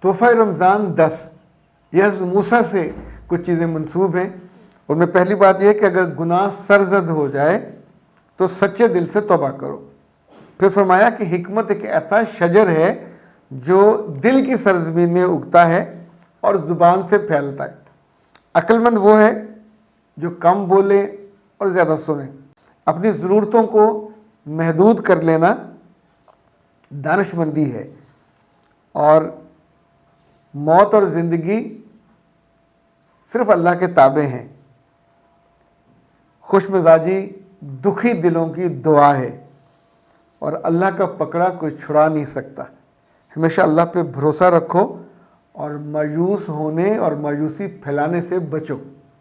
तोहफ़ा रमज़ान 10, यह मूसा से कुछ चीज़ें मंसूब हैं। उनमें पहली बात यह है कि अगर गुनाह सरजद हो जाए तो सच्चे दिल से तौबा करो। फिर फरमाया कि हिकमत एक ऐसा शजर है जो दिल की सरजमीन में उगता है और ज़ुबान से फैलता है। अक्लमंद वो है जो कम बोले और ज़्यादा सुने। अपनी ज़रूरतों को महदूद कर लेना दानिशमंदी है। और मौत और ज़िंदगी सिर्फ़ अल्लाह के ताबे हैं। खुशमिजाजी दुखी दिलों की दुआ है और अल्लाह का पकड़ा कोई छुड़ा नहीं सकता। हमेशा अल्लाह पे भरोसा रखो और मायूस होने और मायूसी फैलाने से बचो।